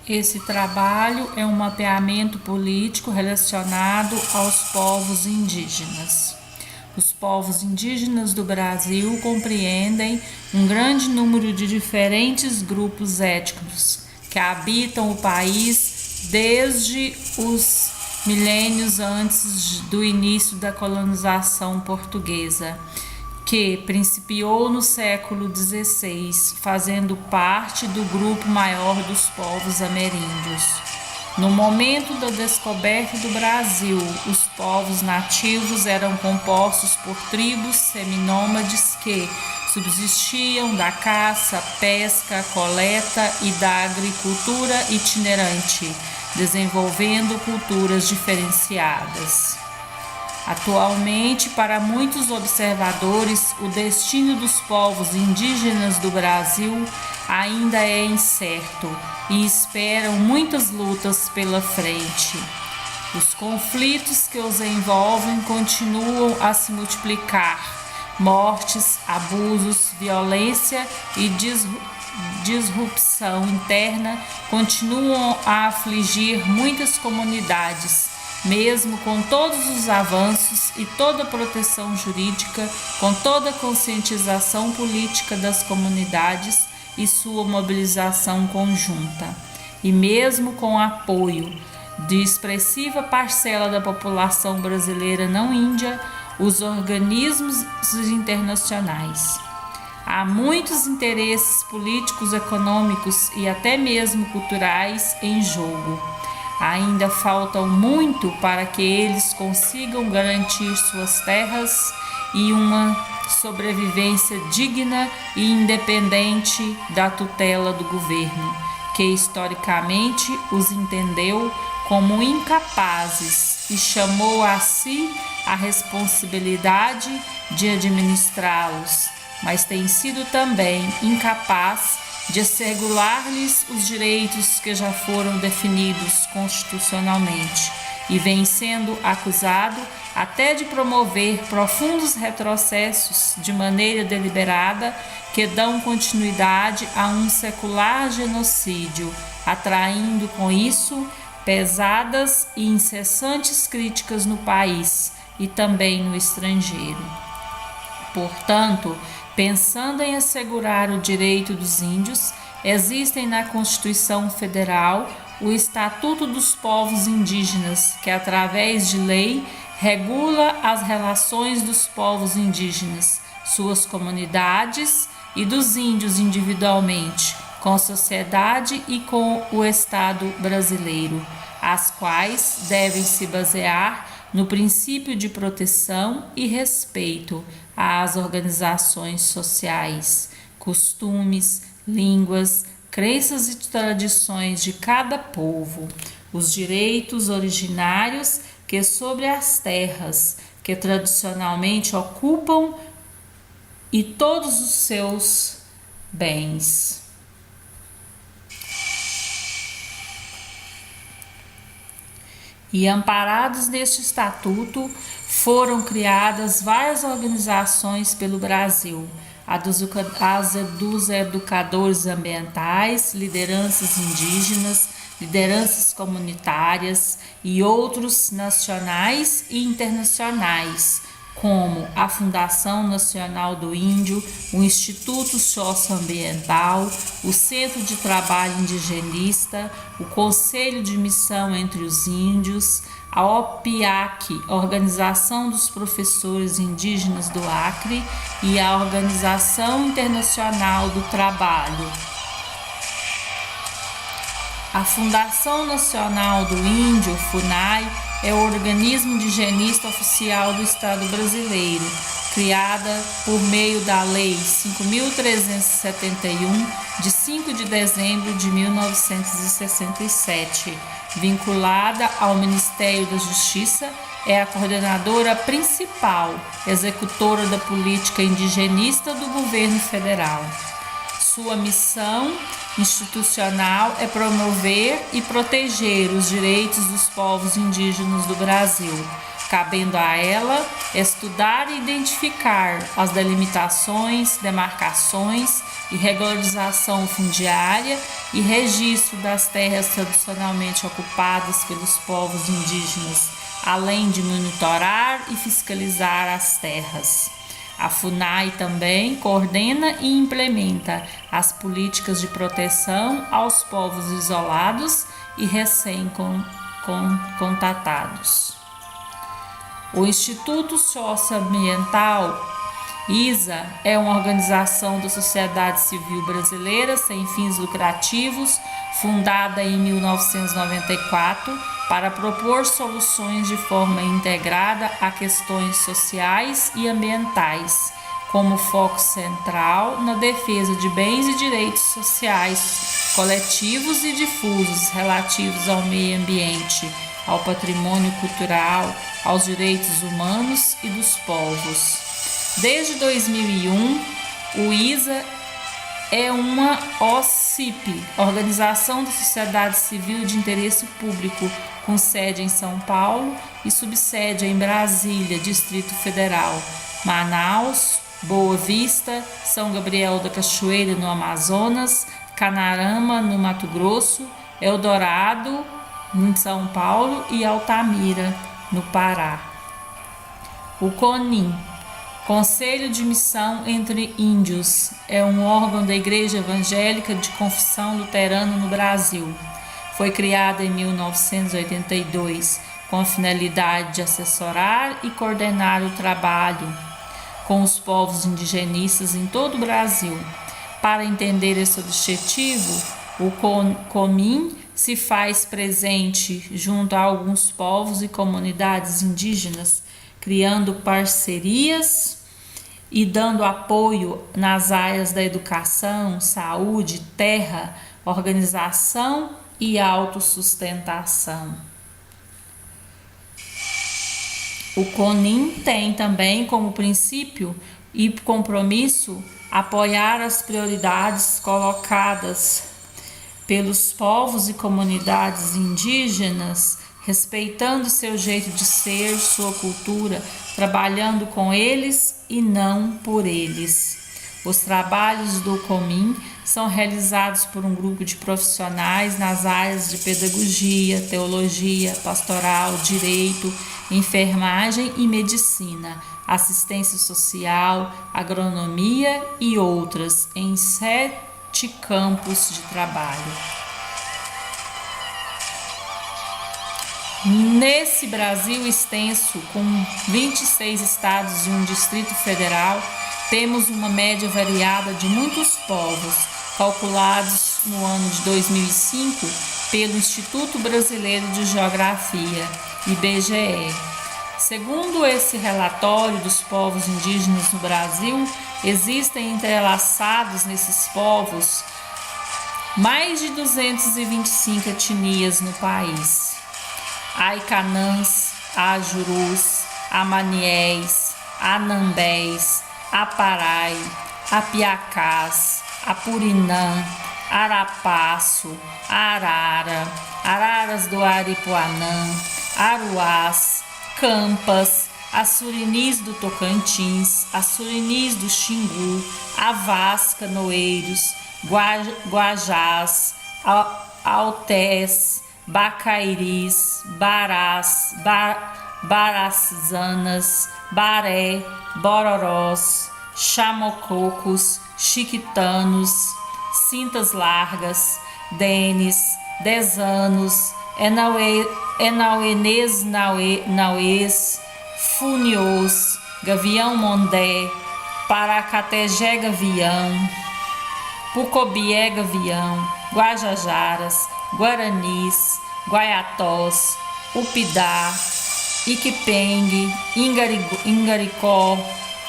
Esse trabalho é um mapeamento político relacionado aos povos indígenas. Os povos indígenas do Brasil compreendem um grande número de diferentes grupos étnicos que habitam o país desde os milênios antes do início da colonização portuguesa, que principiou no século XVI, fazendo parte do grupo maior dos povos ameríndios. No momento da descoberta do Brasil, os povos nativos eram compostos por tribos seminômades que subsistiam da caça, pesca, coleta e da agricultura itinerante, desenvolvendo culturas diferenciadas. Atualmente, para muitos observadores, o destino dos povos indígenas do Brasil ainda é incerto e esperam muitas lutas pela frente. Os conflitos que os envolvem continuam a se multiplicar. Mortes, abusos, violência e disrupção interna continuam a afligir muitas comunidades. Mesmo com todos os avanços e toda a proteção jurídica, com toda a conscientização política das comunidades e sua mobilização conjunta, e mesmo com o apoio de expressiva parcela da população brasileira não índia, os organismos internacionais. Há muitos interesses políticos, econômicos e até mesmo culturais em jogo. Ainda faltam muito para que eles consigam garantir suas terras e uma sobrevivência digna e independente da tutela do governo, que historicamente os entendeu como incapazes e chamou a si a responsabilidade de administrá-los, mas tem sido também incapaz de assegurar-lhes os direitos que já foram definidos constitucionalmente e vem sendo acusado até de promover profundos retrocessos de maneira deliberada que dão continuidade a um secular genocídio, atraindo com isso pesadas e incessantes críticas no país e também no estrangeiro. Portanto, pensando em assegurar o direito dos índios, existem na Constituição Federal o Estatuto dos Povos Indígenas, que através de lei regula as relações dos povos indígenas, suas comunidades e dos índios individualmente, com a sociedade e com o Estado brasileiro, as quais devem se basear no princípio de proteção e respeito às organizações sociais, costumes, línguas, crenças e tradições de cada povo, os direitos originários que sobre as terras que tradicionalmente ocupam e todos os seus bens. E amparados neste estatuto, foram criadas várias organizações pelo Brasil, as dos educadores ambientais, lideranças indígenas, lideranças comunitárias e outros nacionais e internacionais, como a Fundação Nacional do Índio, o Instituto Socioambiental, o Centro de Trabalho Indigenista, o Conselho de Missão entre os Índios, a OPIAC, Organização dos Professores Indígenas do Acre, e a Organização Internacional do Trabalho. A Fundação Nacional do Índio, FUNAI, é o organismo indigenista oficial do Estado brasileiro, criada por meio da Lei 5.371, de 5 de dezembro de 1967, vinculada ao Ministério da Justiça, é a coordenadora principal, executora da política indigenista do governo federal. Sua missão institucional é promover e proteger os direitos dos povos indígenas do Brasil, cabendo a ela estudar e identificar as delimitações, demarcações e regularização fundiária e registro das terras tradicionalmente ocupadas pelos povos indígenas, além de monitorar e fiscalizar as terras. A FUNAI também coordena e implementa as políticas de proteção aos povos isolados e recém-contatados. O Instituto Socioambiental, ISA, é uma organização da sociedade civil brasileira sem fins lucrativos, fundada em 1994 para propor soluções de forma integrada a questões sociais e ambientais, como foco central na defesa de bens e direitos sociais coletivos e difusos relativos ao meio ambiente, ao patrimônio cultural, aos direitos humanos e dos povos. Desde 2001, o ISA é uma OCIP, Organização da Sociedade Civil de Interesse Público, com sede em São Paulo e subsede em Brasília, Distrito Federal, Manaus, Boa Vista, São Gabriel da Cachoeira, no Amazonas, Canarama, no Mato Grosso, Eldorado, em São Paulo, e Altamira, no Pará. O CONIM, Conselho de Missão entre Índios, é um órgão da Igreja Evangélica de Confissão Luterana no Brasil. Foi criado em 1982 com a finalidade de assessorar e coordenar o trabalho com os povos indigenistas em todo o Brasil. Para entender esse objetivo, o COMIN se faz presente junto a alguns povos e comunidades indígenas, criando parcerias e dando apoio nas áreas da educação, saúde, terra, organização e autossustentação. O CONIM tem também como princípio e compromisso apoiar as prioridades colocadas pelos povos e comunidades indígenas, respeitando seu jeito de ser, sua cultura, trabalhando com eles e não por eles. Os trabalhos do COMIN são realizados por um grupo de profissionais nas áreas de pedagogia, teologia, pastoral, direito, enfermagem e medicina, assistência social, agronomia e outras, em 7 campos de trabalho. Nesse Brasil extenso, com 26 estados e um Distrito Federal, temos uma média variada de muitos povos, calculados no ano de 2005 pelo Instituto Brasileiro de Geografia, IBGE. Segundo esse relatório dos povos indígenas no Brasil, existem entrelaçados nesses povos mais de 225 etnias no país. Aicanãs, Ajurus, Amaniés, Anambés, Aparai, Apiacás, Apurinã, Arapaço, Arara, Araras do Aripuanã, Aruás, Campas, Assurinis do Tocantins, Assurinis do Xingu, Avás, Canoeiros, Guajás, Altés, Bacairis, Barás, Barazanas, Baré, Bororós, Chamococos, Chiquitanos, Cintas Largas, Denes, Dezanos, Enauenês, Nauês, Funiôs, Gavião Mondé, Paracategé Gavião, Pucobié Gavião, Guajajaras, Guaranis, Guaiatós, Upidá, Iquipengue, Ingaricó,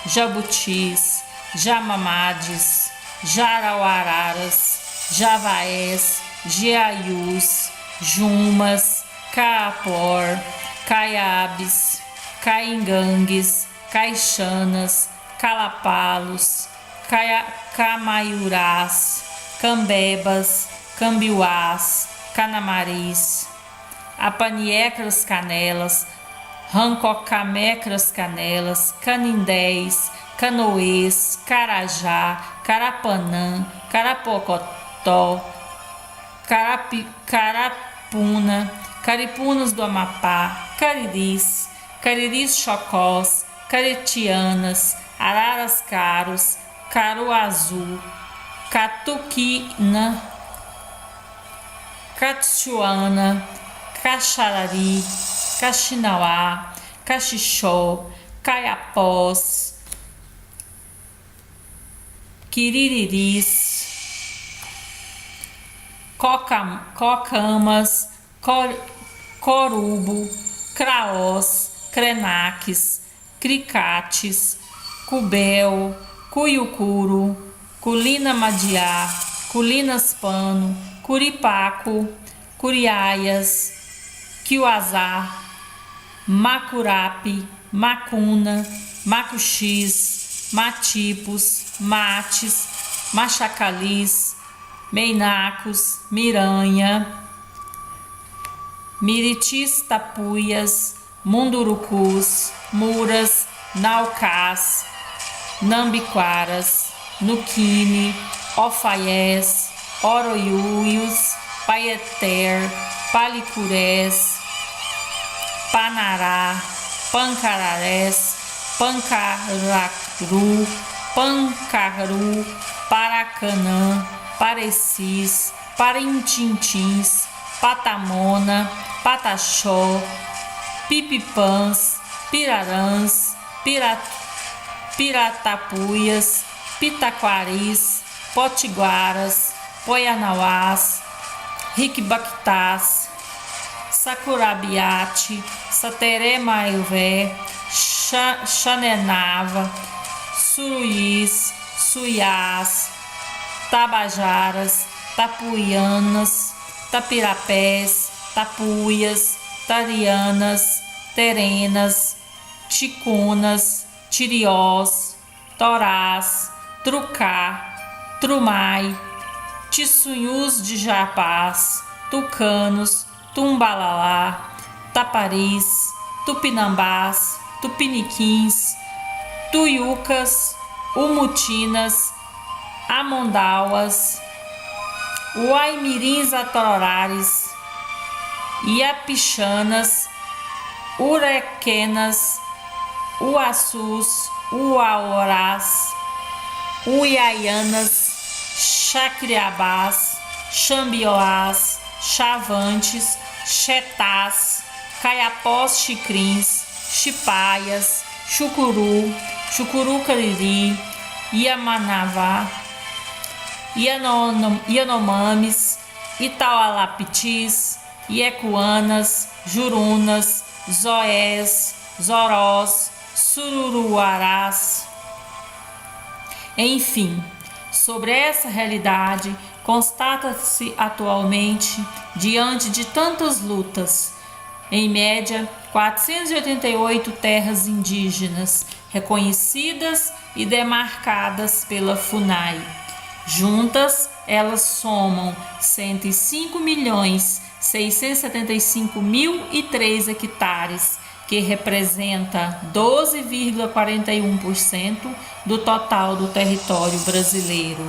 Jabutis, Jamamades, Jarauararas, Javaés, Jeaiús, Jumas, Caapor, Caiabes, Caingangues, Caixanas, Calapalos, Camaiurás, Cambebas, Cambiuás, Canamaris, Apaniecras Canelas, Rancocamecras canelas, canindés, canoês, carajá, carapanã, carapocotó, carapuna, caripunas do Amapá, cariris, cariris chocós, caretianas, araras caros, caru azul, catuquina, caxuana, caxarari, caxinauá, cachixó, caiapós, quiriris, cocamas, corubo, craós, crenaques, cricates, cubel, cuiucuru, culina madiá, culinas pano, curipaco, curiaias, quiuazá, macurape, macuna, macuxis, matipos, mates, machacalis, meinacos, miranha, miritis tapuias, mundurucus, muras, naucás, nambiquaras, nuquine, ofaiés, oroiúios, paieter, palicurés, panará, pancararés, pancaru, paracanã, parecis, parintintins, patamona, pataxó, pipipãs, pirarãs, piratapuias, pitaquaris, potiguaras, poianauás, riquibactás, sacurabiate, sateré-maiuvé, xanenava, suruís, suiás, tabajaras, tapuianas, tapirapés, tapuias, tarianas, terenas, ticunas, tiriós, torás, trucá, trumai, tiçunhus de japás, tucanos, tumbalalá, taparis, tupinambás, tupiniquins, tuiucas, umutinas, amondauas, uaimirins atororares, iapichanas, urequenas, uaçus, uaorás, uiaianas, chacriabás, xambioás, chavantes, chetás, caiapós chicrins, chipaias, chucuru, chucuru cariri, iamanavá, Yanomamis, Itaualapitis, Iecuanas, Jurunas, Zoés, Zorós, Sururuarás. Enfim, sobre essa realidade, constata-se atualmente, diante de tantas lutas, em média, 488 terras indígenas reconhecidas e demarcadas pela FUNAI. Juntas, elas somam 105.675.003 hectares, que representa 12,41% do total do território brasileiro.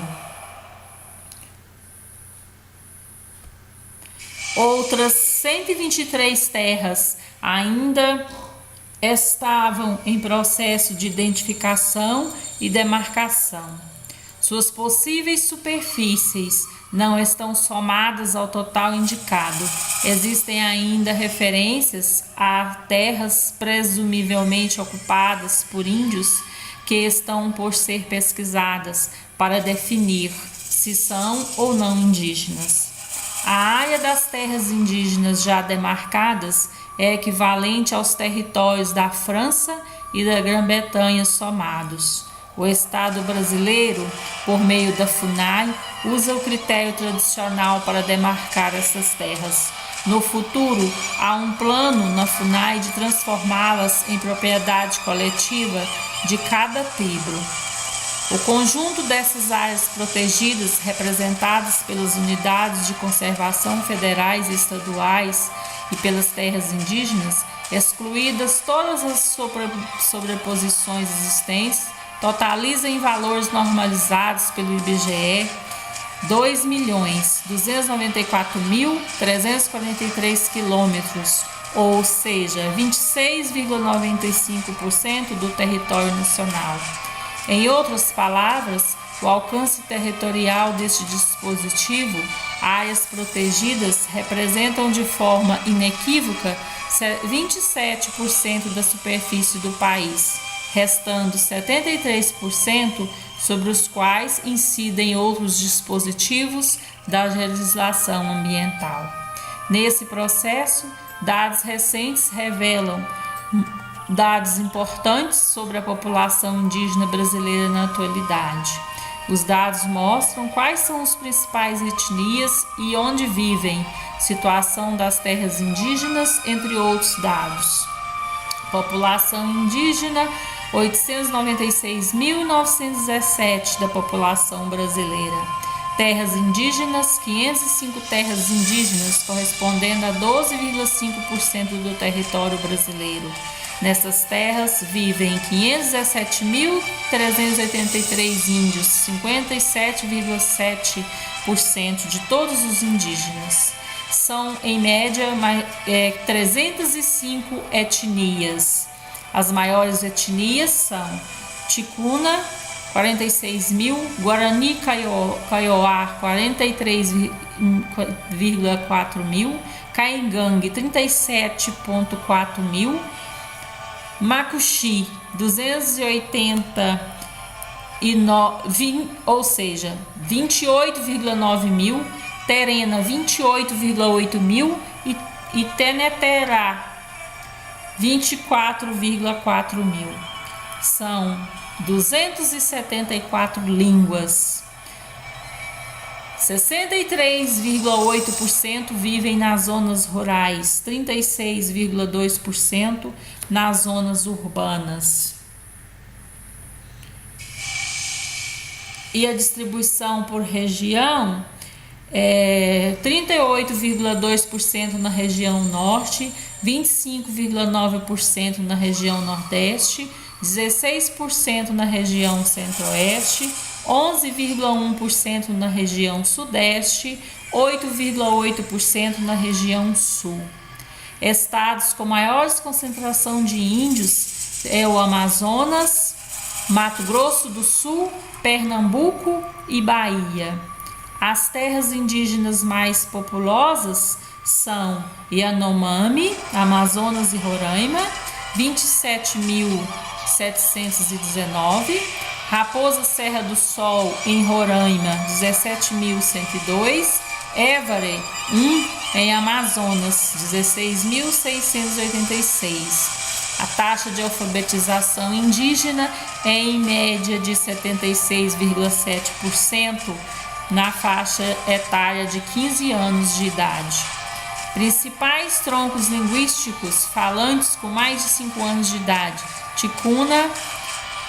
Outras 123 terras ainda estavam em processo de identificação e demarcação. Suas possíveis superfícies não estão somadas ao total indicado. Existem ainda referências a terras presumivelmente ocupadas por índios que estão por ser pesquisadas para definir se são ou não indígenas. A área das terras indígenas já demarcadas é equivalente aos territórios da França e da Grã-Bretanha somados. O Estado brasileiro, por meio da FUNAI, usa o critério tradicional para demarcar essas terras. No futuro, há um plano na FUNAI de transformá-las em propriedade coletiva de cada tribo. O conjunto dessas áreas protegidas, representadas pelas unidades de conservação federais e estaduais e pelas terras indígenas, excluídas todas as sobreposições existentes, totaliza em valores normalizados pelo IBGE 2.294.343 quilômetros, ou seja, 26,95% do território nacional. Em outras palavras, o alcance territorial deste dispositivo, áreas protegidas, representam de forma inequívoca 27% da superfície do país, restando 73% sobre os quais incidem outros dispositivos da legislação ambiental. Nesse processo, dados recentes revelam dados importantes sobre a população indígena brasileira na atualidade. Os dados mostram quais são as principais etnias e onde vivem, situação das terras indígenas, entre outros dados. População indígena, 896.917 da população brasileira. Terras indígenas, 505 terras indígenas, correspondendo a 12,5% do território brasileiro. Nessas terras vivem 517.383 índios, 57,7% de todos os indígenas. São, em média, 305 etnias. As maiores etnias são Ticuna, 46.000, Guarani Kaiowá, 43,4 mil, Caingangue, 37,4 mil, Macuxi, 28,9 mil, Terena, 28,8 mil e Teneterá, 24,4 mil. São 274 línguas. 63,8% vivem nas zonas rurais, 36,2% nas zonas urbanas. E a distribuição por região é 38,2% na região norte, 25,9% na região nordeste, 16% na região centro-oeste, 11,1% na região sudeste, 8,8% na região sul. Estados com maiores concentração de índios é o Amazonas, Mato Grosso do Sul, Pernambuco e Bahia. As terras indígenas mais populosas são Yanomami, Amazonas e Roraima, 27.719, Raposa Serra do Sol, em Roraima, 17.102, Évare 1, em Amazonas, 16.686. A taxa de alfabetização indígena é em média de 76,7% na faixa etária de 15 anos de idade. Principais troncos linguísticos falantes com mais de 5 anos de idade: Ticuna,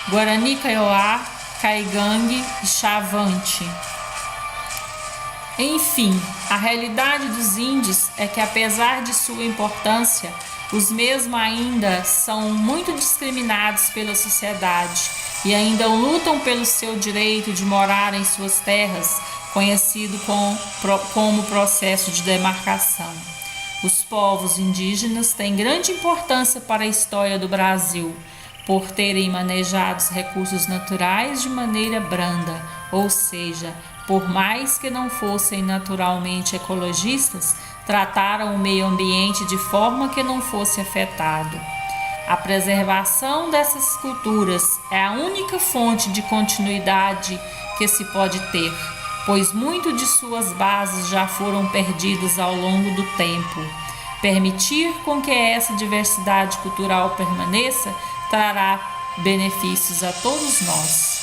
Guarani Kaiowá, Caingangue e Chavante. Enfim, a realidade dos índios é que, apesar de sua importância, os mesmos ainda são muito discriminados pela sociedade e ainda lutam pelo seu direito de morar em suas terras, conhecido como processo de demarcação. Os povos indígenas têm grande importância para a história do Brasil, por terem manejado os recursos naturais de maneira branda, ou seja, por mais que não fossem naturalmente ecologistas, trataram o meio ambiente de forma que não fosse afetado. A preservação dessas culturas é a única fonte de continuidade que se pode ter, pois muito de suas bases já foram perdidas ao longo do tempo. Permitir com que essa diversidade cultural permaneça trará benefícios a todos nós.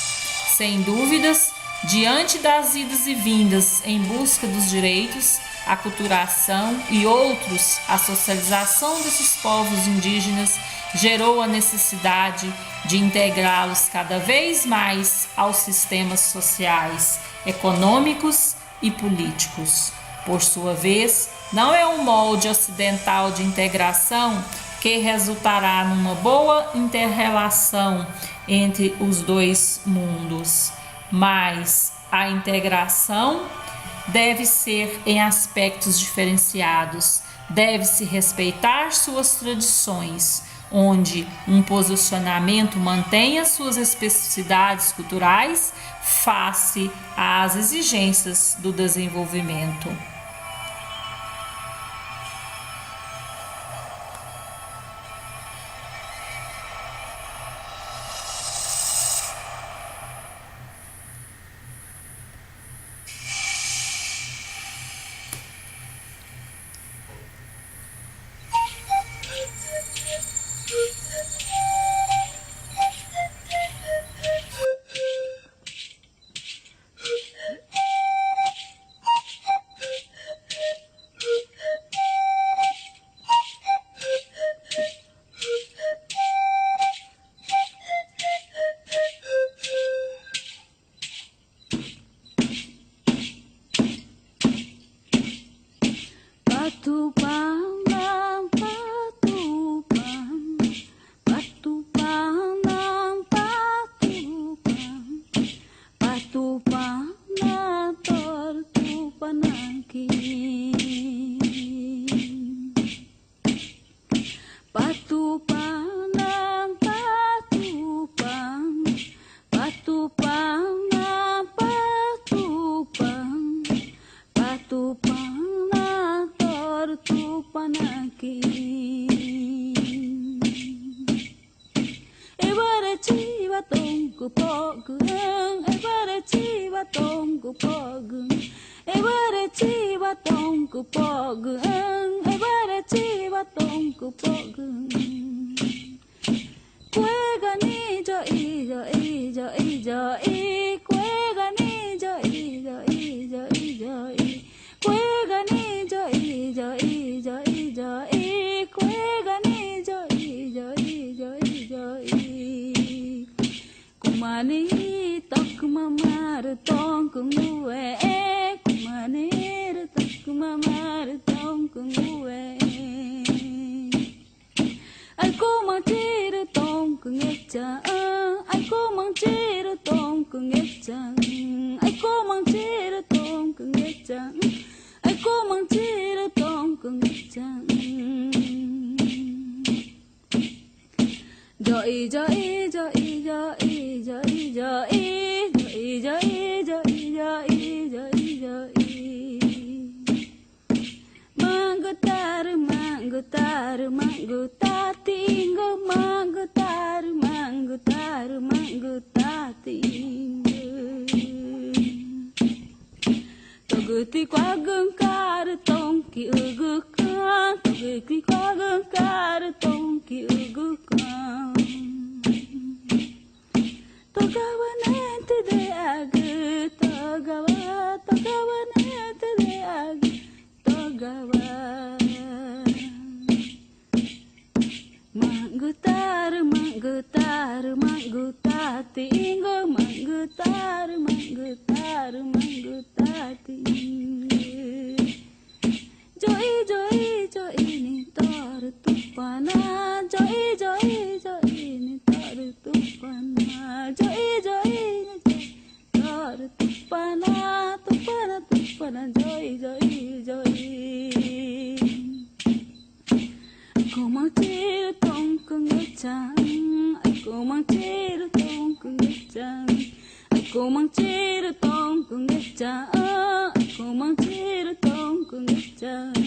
Sem dúvidas, diante das idas e vindas em busca dos direitos, a aculturação e outros, a socialização desses povos indígenas gerou a necessidade de integrá-los cada vez mais aos sistemas sociais, econômicos e políticos. Por sua vez, não é um molde ocidental de integração que resultará numa boa inter-relação entre os dois mundos, mas a integração deve ser em aspectos diferenciados, deve-se respeitar suas tradições, onde um posicionamento mantenha suas especificidades culturais face às exigências do desenvolvimento. Aku mang ciru tong kung cha, aku mang ciru tong kung cha.